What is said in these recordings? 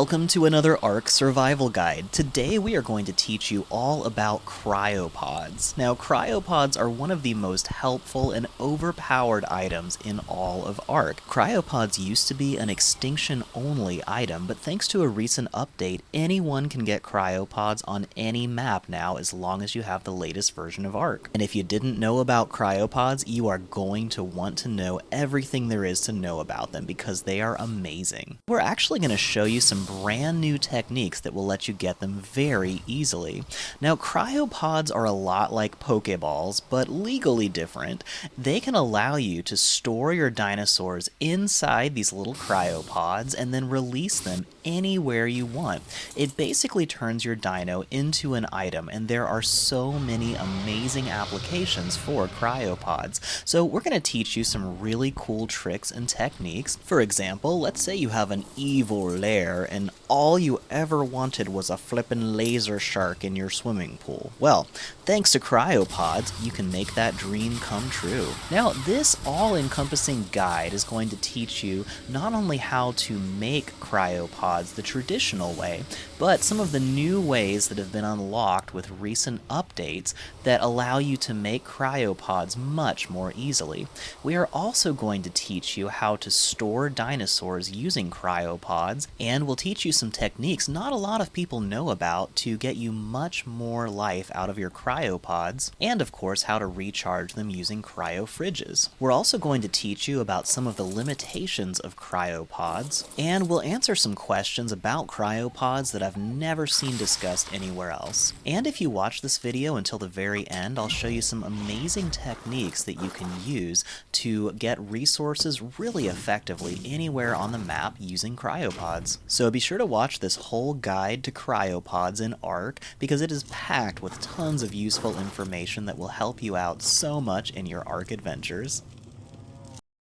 Welcome to another Ark survival guide. Today we are going to teach you all about cryopods. Now, cryopods are one of the most helpful and overpowered items in all of Ark. Cryopods used to be an extinction-only item, but thanks to a recent update, anyone can get cryopods on any map now as long as you have the latest version of Ark. And if you didn't know about cryopods, you are going to want to know everything there is to know about them because they are amazing. We're actually going to show you some brand new techniques that will let you get them very easily. Now, cryopods are a lot like Pokeballs, but legally different. They can allow you to store your dinosaurs inside these little cryopods and then release them anywhere you want. It basically turns your dino into an item, and there are so many amazing applications for cryopods. So we're going to teach you some really cool tricks and techniques. For example, let's say you have an evil lair and all you ever wanted was a flippin' laser shark in your swimming pool. Well, thanks to cryopods, you can make that dream come true. Now, this all-encompassing guide is going to teach you not only how to make cryopods the traditional way, but some of the new ways that have been unlocked with recent updates that allow you to make cryopods much more easily. We are also going to teach you how to store dinosaurs using cryopods, and we'll teach you some techniques not a lot of people know about to get you much more life out of your cryopods, and of course how to recharge them using cryofridges. We're also going to teach you about some of the limitations of cryopods, and we'll answer some questions about cryopods that I've never seen discussed anywhere else. And if you watch this video until the very end, I'll show you some amazing techniques that you can use to get resources really effectively anywhere on the map using cryopods. So be sure to watch this whole guide to cryopods in Ark because it is packed with tons of useful information that will help you out so much in your Ark adventures.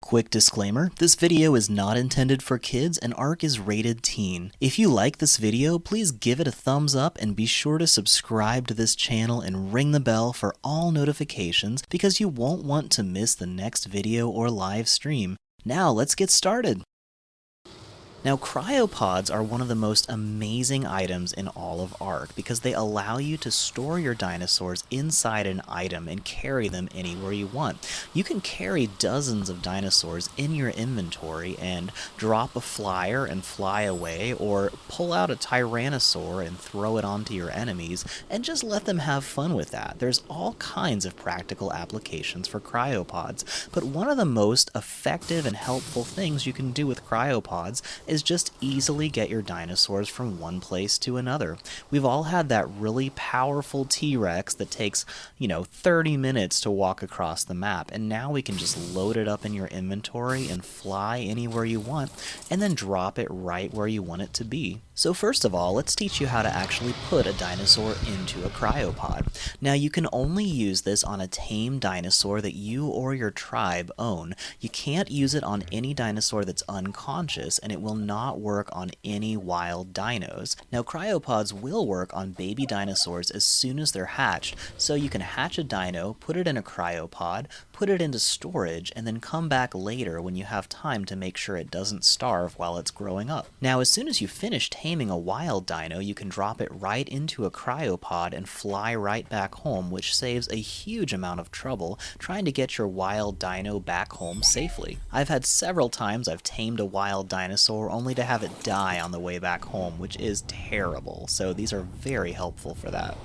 Quick disclaimer, this video is not intended for kids and Ark is rated teen. If you like this video, please give it a thumbs up and be sure to subscribe to this channel and ring the bell for all notifications because you won't want to miss the next video or live stream. Now let's get started. Now, cryopods are one of the most amazing items in all of Ark because they allow you to store your dinosaurs inside an item and carry them anywhere you want. You can carry dozens of dinosaurs in your inventory and drop a flyer and fly away, or pull out a tyrannosaur and throw it onto your enemies and just let them have fun with that. There's all kinds of practical applications for cryopods, but one of the most effective and helpful things you can do with cryopods is just easily get your dinosaurs from one place to another. We've all had that really powerful T-Rex that takes, 30 minutes to walk across the map, and now we can just load it up in your inventory and fly anywhere you want, and then drop it right where you want it to be. So first of all, let's teach you how to actually put a dinosaur into a cryopod. Now, you can only use this on a tame dinosaur that you or your tribe own. You can't use it on any dinosaur that's unconscious, and it will not work on any wild dinos. Now, cryopods will work on baby dinosaurs as soon as they're hatched, so you can hatch a dino, put it in a cryopod, put it into storage, and then come back later when you have time to make sure it doesn't starve while it's growing up. Now, as soon as you finish taming a wild dino, you can drop it right into a cryopod and fly right back home, which saves a huge amount of trouble trying to get your wild dino back home safely. I've had several times I've tamed a wild dinosaur only to have it die on the way back home, which is terrible, so these are very helpful for that.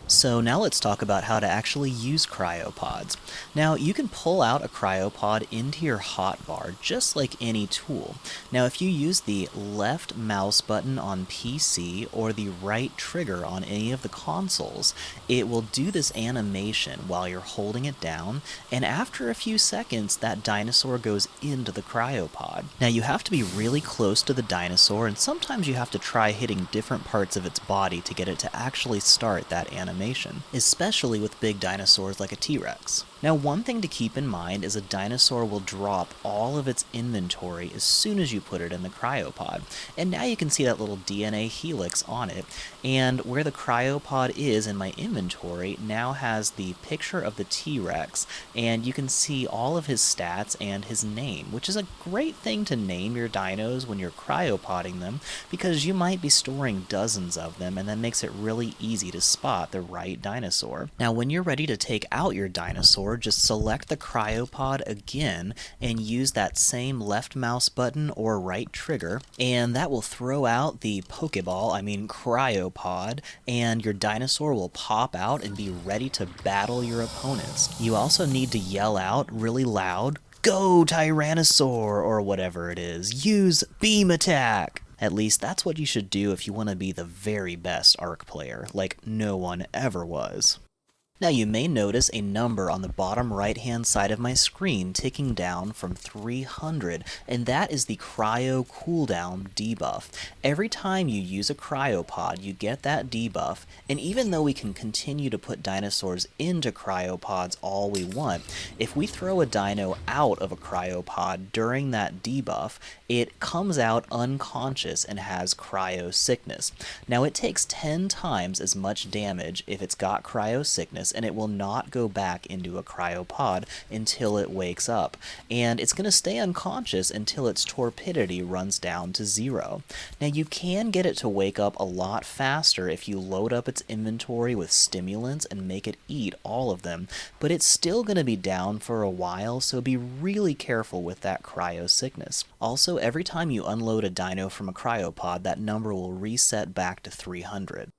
So now let's talk about how to actually use cryopods. Now, you can pull out a cryopod into your hotbar just like any tool. Now, if you use the left mouse button on PC or the right trigger on any of the consoles, it will do this animation while you're holding it down, and after a few seconds, that dinosaur goes into the cryopod. Now, you have to be really close to the dinosaur, and sometimes you have to try hitting different parts of its body to get it to actually start that animation, especially with big dinosaurs like a T-Rex. Now, one thing to keep in mind is a dinosaur will drop all of its inventory as soon as you put it in the cryopod. And now you can see that little DNA helix on it, and where the cryopod is in my inventory now has the picture of the T-Rex, and you can see all of his stats and his name, which is a great thing to name your dinos when you're cryopodding them, because you might be storing dozens of them, and that makes it really easy to spot the right dinosaur. Now, when you're ready to take out your dinosaur, just select the cryopod again and use that same left mouse button or right trigger, and that will throw out the cryopod, and your dinosaur will pop out and be ready to battle your opponents. You also need to yell out really loud, "Go Tyrannosaur!" or whatever it is. Use beam attack! At least that's what you should do if you want to be the very best Ark player, like no one ever was. Now you may notice a number on the bottom right hand side of my screen ticking down from 300, and that is the cryo cooldown debuff. Every time you use a cryopod you get that debuff, and even though we can continue to put dinosaurs into cryopods all we want, if we throw a dino out of a cryopod during that debuff, it comes out unconscious and has cryo sickness. Now it takes 10 times as much damage if it's got cryo sickness, and it will not go back into a cryopod until it wakes up, and it's going to stay unconscious until its torpidity runs down to 0. Now you can get it to wake up a lot faster if you load up its inventory with stimulants and make it eat all of them, but it's still going to be down for a while, so be really careful with that cryo sickness. Also, every time you unload a dino from a cryopod, that number will reset back to 300.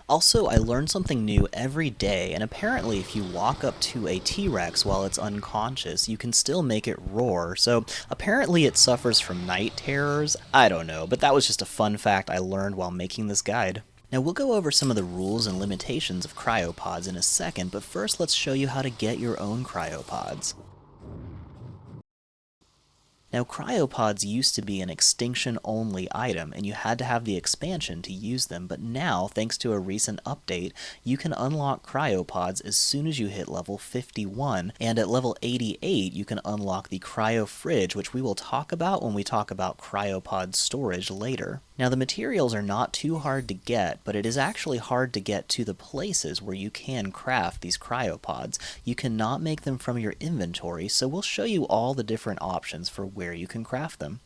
Also, I learn something new every day, and apparently if you walk up to a T-Rex while it's unconscious, you can still make it roar, so apparently it suffers from night terrors. I don't know, but that was just a fun fact I learned while making this guide. Now we'll go over some of the rules and limitations of cryopods in a second, but first let's show you how to get your own cryopods. Now, cryopods used to be an extinction-only item, and you had to have the expansion to use them, but now, thanks to a recent update, you can unlock cryopods as soon as you hit level 51, and at level 88 you can unlock the Cryofridge, which we will talk about when we talk about cryopod storage later. Now, the materials are not too hard to get, but it is actually hard to get to the places where you can craft these cryopods. You cannot make them from your inventory, so we'll show you all the different options for where you can craft them.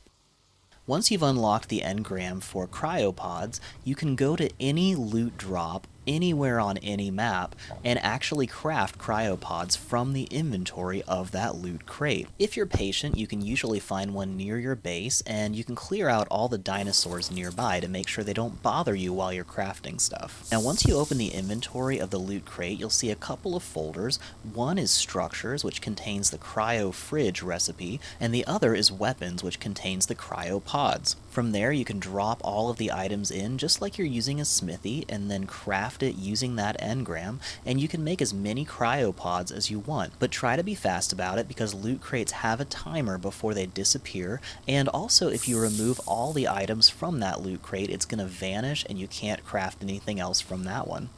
Once you've unlocked the engram for cryopods, you can go to any loot drop anywhere on any map and actually craft cryopods from the inventory of that loot crate. If you're patient, you can usually find one near your base, and you can clear out all the dinosaurs nearby to make sure they don't bother you while you're crafting stuff. Now once you open the inventory of the loot crate, you'll see a couple of folders. One is structures, which contains the Cryofridge recipe, and the other is weapons, which contains the cryopods. From there you can drop all of the items in just like you're using a smithy, and then craft it using that engram, and you can make as many cryopods as you want, but try to be fast about it because loot crates have a timer before they disappear, and also if you remove all the items from that loot crate, it's going to vanish and you can't craft anything else from that one.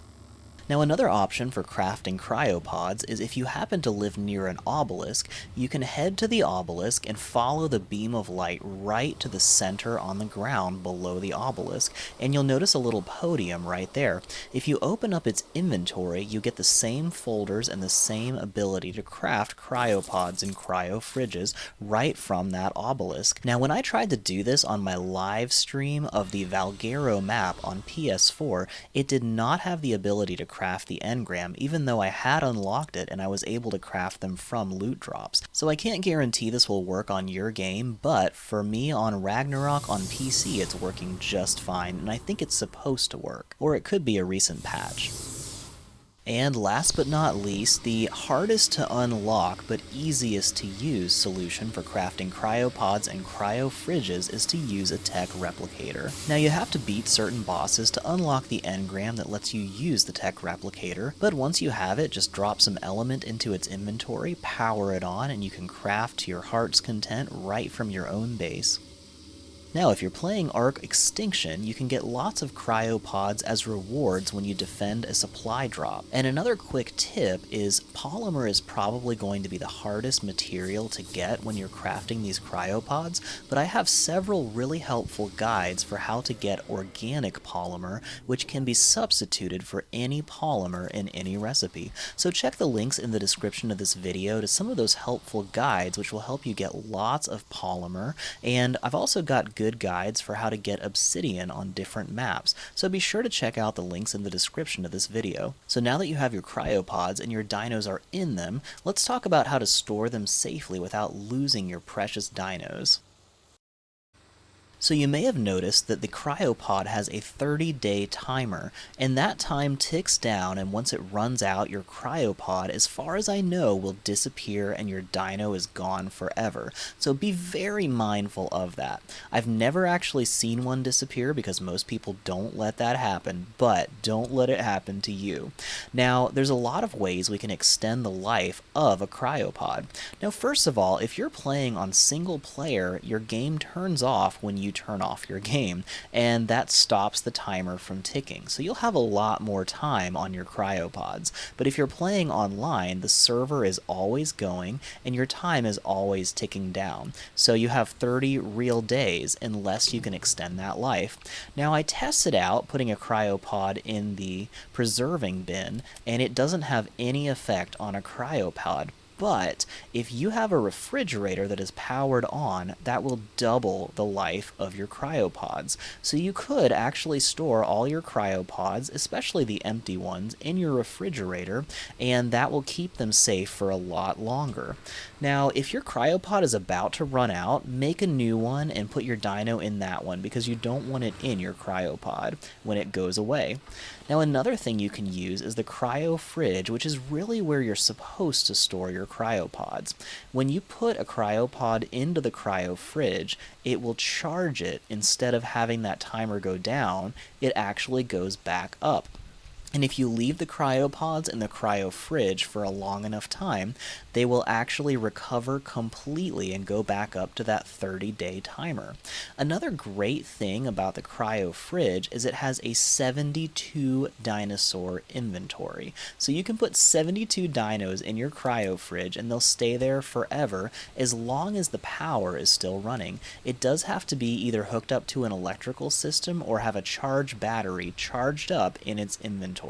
Now another option for crafting cryopods is if you happen to live near an obelisk, you can head to the obelisk and follow the beam of light right to the center on the ground below the obelisk, and you'll notice a little podium right there. If you open up its inventory, you get the same folders and the same ability to craft cryopods and cryofridges right from that obelisk. Now when I tried to do this on my live stream of the Valguero map on PS4, it did not have the ability to craft the engram, even though I had unlocked it and I was able to craft them from loot drops. So I can't guarantee this will work on your game, but for me on Ragnarok on PC it's working just fine, and I think it's supposed to work. Or it could be a recent patch. And last but not least, the hardest to unlock but easiest to use solution for crafting cryopods and cryofridges is to use a tech replicator. Now you have to beat certain bosses to unlock the engram that lets you use the tech replicator, but once you have it, just drop some element into its inventory, power it on, and you can craft to your heart's content right from your own base. Now, if you're playing Ark Extinction, you can get lots of Cryopods as rewards when you defend a supply drop. And another quick tip is polymer is probably going to be the hardest material to get when you're crafting these Cryopods, but I have several really helpful guides for how to get organic polymer, which can be substituted for any polymer in any recipe. So check the links in the description of this video to some of those helpful guides which will help you get lots of polymer, and I've also got good guides for how to get obsidian on different maps, so be sure to check out the links in the description of this video. So now that you have your cryopods and your dinos are in them, let's talk about how to store them safely without losing your precious dinos. So you may have noticed that the cryopod has a 30-day timer, and that time ticks down, and once it runs out, your cryopod, as far as I know, will disappear and your dino is gone forever. So be very mindful of that. I've never actually seen one disappear because most people don't let that happen, but don't let it happen to you. Now, there's a lot of ways we can extend the life of a cryopod. Now, first of all, if you're playing on single player, your game turns off when you turn off your game, and that stops the timer from ticking. So you'll have a lot more time on your cryopods. But if you're playing online, the server is always going and your time is always ticking down. So you have 30 real days unless you can extend that life. Now, I tested out putting a cryopod in the preserving bin, and it doesn't have any effect on a cryopod. But if you have a refrigerator that is powered on, that will double the life of your cryopods. So you could actually store all your cryopods, especially the empty ones, in your refrigerator, and that will keep them safe for a lot longer. Now, if your cryopod is about to run out, make a new one and put your dino in that one because you don't want it in your cryopod when it goes away. Now, another thing you can use is the Cryofridge, which is really where you're supposed to store your cryopods. When you put a cryopod into the Cryofridge, it will charge it. Instead of having that timer go down, it actually goes back up. And if you leave the cryopods in the cryofridge for a long enough time, they will actually recover completely and go back up to that 30-day timer. Another great thing about the cryofridge is it has a 72 dinosaur inventory. So you can put 72 dinos in your cryofridge and they'll stay there forever as long as the power is still running. It does have to be either hooked up to an electrical system or have a charged battery charged up in its inventory.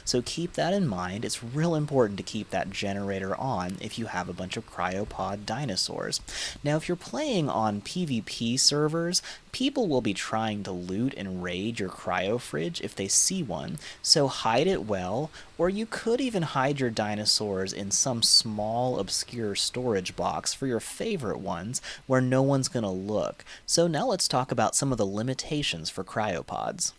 So keep that in mind. It's real important to keep that generator on if you have a bunch of cryopod dinosaurs. Now, if you're playing on PvP servers, people will be trying to loot and raid your cryofridge if they see one, so hide it well, or you could even hide your dinosaurs in some small obscure storage box for your favorite ones where no one's gonna look. So now let's talk about some of the limitations for cryopods.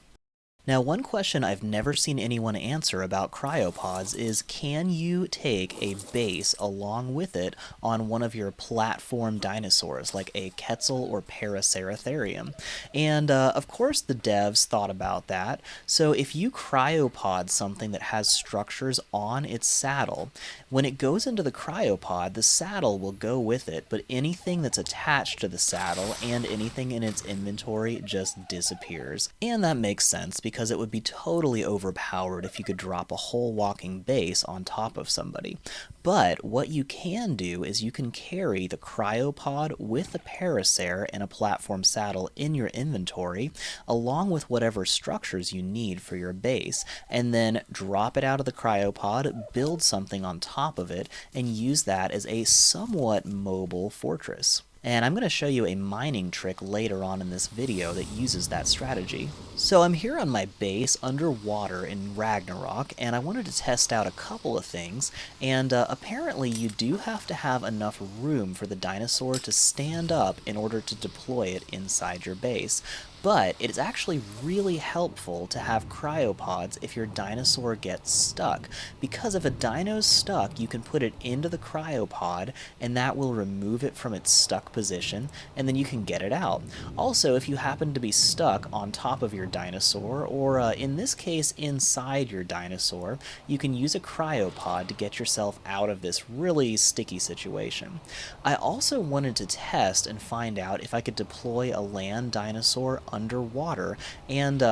Now, one question I've never seen anyone answer about cryopods is, can you take a base along with it on one of your platform dinosaurs, like a Quetzal or Paraceratherium? And of course the devs thought about that, so if you cryopod something that has structures on its saddle, when it goes into the cryopod, the saddle will go with it, but anything that's attached to the saddle and anything in its inventory just disappears. And that makes sense, because it would be totally overpowered if you could drop a whole walking base on top of somebody. But what you can do is you can carry the cryopod with the Paracer and a platform saddle in your inventory, along with whatever structures you need for your base, and then drop it out of the cryopod, build something on top of it, and use that as a somewhat mobile fortress. And I'm going to show you a mining trick later on in this video that uses that strategy. So I'm here on my base underwater in Ragnarok, and I wanted to test out a couple of things, and apparently you do have to have enough room for the dinosaur to stand up in order to deploy it inside your base. But it is actually really helpful to have cryopods if your dinosaur gets stuck, because if a dino's stuck, you can put it into the cryopod, and that will remove it from its stuck position, and then you can get it out. Also, if you happen to be stuck on top of your dinosaur, or in this case, inside your dinosaur, you can use a cryopod to get yourself out of this really sticky situation. I also wanted to test and find out if I could deploy a land dinosaur underwater, and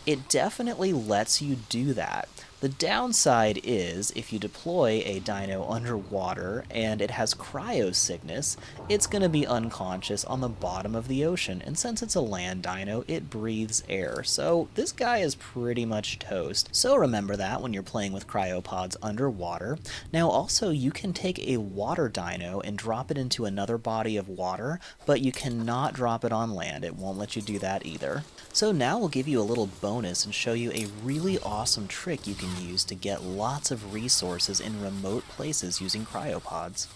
it definitely lets you do that. The downside is, if you deploy a dino underwater and it has cryo sickness, it's going to be unconscious on the bottom of the ocean, and since it's a land dino, it breathes air, so this guy is pretty much toast. So remember that when you're playing with cryopods underwater. Now also, you can take a water dino and drop it into another body of water, but you cannot drop it on land. It won't let you do that either. So now we'll give you a little bonus and show you a really awesome trick you can use to get lots of resources in remote places using cryopods.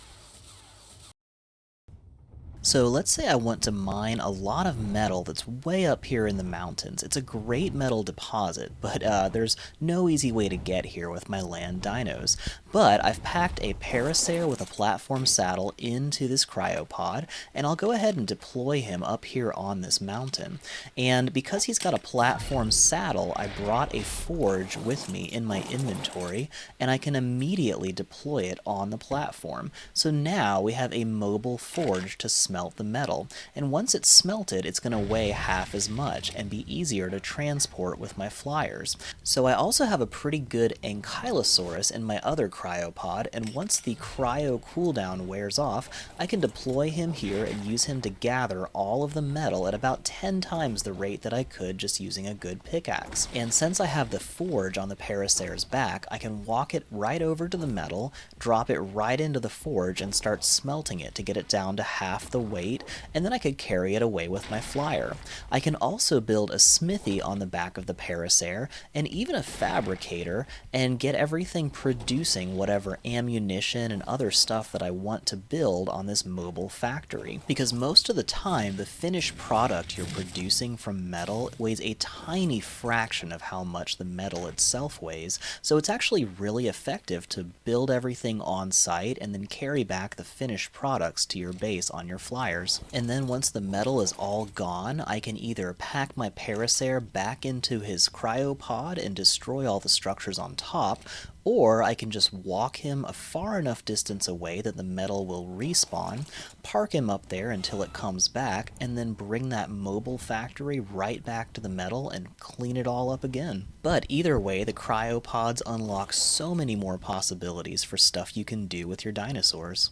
So let's say I want to mine a lot of metal that's way up here in the mountains. It's a great metal deposit, but there's no easy way to get here with my land dinos. But I've packed a parasaur with a platform saddle into this cryopod, and I'll go ahead and deploy him up here on this mountain. And because he's got a platform saddle, I brought a forge with me in my inventory, and I can immediately deploy it on the platform. So now we have a mobile forge to smelt the metal, and once it's smelted, it's going to weigh half as much and be easier to transport with my flyers. So I also have a pretty good Ankylosaurus in my other cryopod, and once the cryo cooldown wears off, I can deploy him here and use him to gather all of the metal at about 10 times the rate that I could just using a good pickaxe. And since I have the forge on the parasaur's back, I can walk it right over to the metal, drop it right into the forge, and start smelting it to get it down to half the weight, and then I could carry it away with my flyer. I can also build a smithy on the back of the parasaur, and even a fabricator, and get everything producing whatever ammunition and other stuff that I want to build on this mobile factory. Because most of the time, the finished product you're producing from metal weighs a tiny fraction of how much the metal itself weighs, so it's actually really effective to build everything on site and then carry back the finished products to your base on your flyers. And then once the metal is all gone, I can either pack my parasaur back into his cryopod and destroy all the structures on top, or I can just walk him a far enough distance away that the metal will respawn, park him up there until it comes back, and then bring that mobile factory right back to the metal and clean it all up again. But either way, the cryopods unlock so many more possibilities for stuff you can do with your dinosaurs.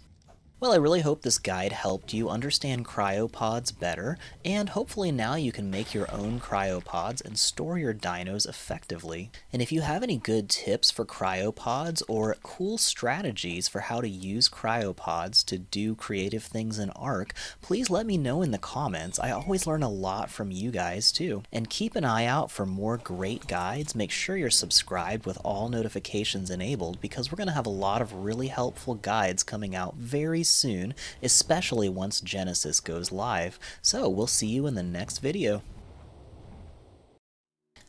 Well, I really hope this guide helped you understand cryopods better, and hopefully now you can make your own cryopods and store your dinos effectively. And if you have any good tips for cryopods or cool strategies for how to use cryopods to do creative things in Ark, please let me know in the comments. I always learn a lot from you guys too. And keep an eye out for more great guides. Make sure you're subscribed with all notifications enabled, because we're going to have a lot of really helpful guides coming out very soon, especially once Genesis goes live. So we'll see you in the next video.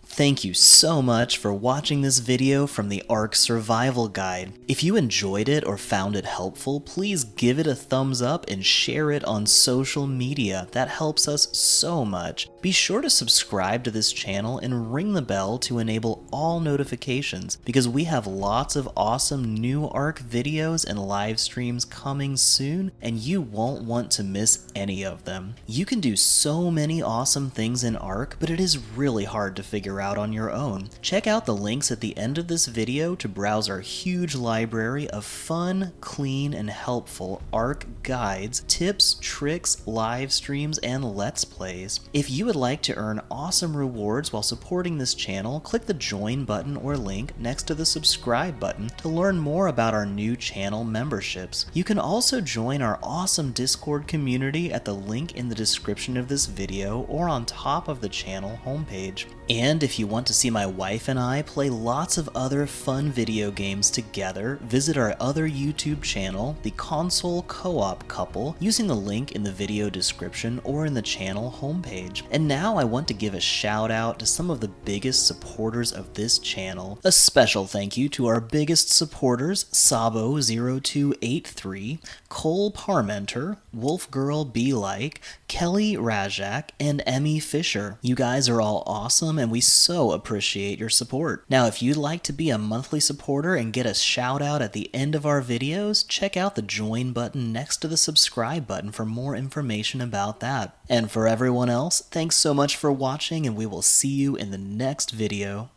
Thank you so much for watching this video from the Ark Survival Guide. If you enjoyed it or found it helpful, please give it a thumbs up and share it on social media. That helps us so much. Be sure to subscribe to this channel and ring the bell to enable all notifications, because we have lots of awesome new Ark videos and live streams coming soon, and you won't want to miss any of them. You can do so many awesome things in Ark, but it is really hard to figure out on your own. Check out the links at the end of this video to browse our huge library of fun, clean, and helpful Ark guides, tips, tricks, live streams, and Let's Plays. If you would like to earn awesome rewards while supporting this channel, click the join button or link next to the subscribe button to learn more about our new channel memberships. You can also join our awesome Discord community at the link in the description of this video or on top of the channel homepage. And if you want to see my wife and I play lots of other fun video games together, visit our other YouTube channel, the Console Co-op Couple, using the link in the video description or in the channel homepage. And now I want to give a shout out to some of the biggest supporters of this channel. A special thank you to our biggest supporters, Sabo0283, Cole Parmenter, Wolfgirl Be Like, Kelly Rajak, and Emmy Fisher. You guys are all awesome and we so appreciate your support. Now if you'd like to be a monthly supporter and get a shout out at the end of our videos, check out the join button next to the subscribe button for more information about that. And for everyone else, thanks so much for watching and we will see you in the next video.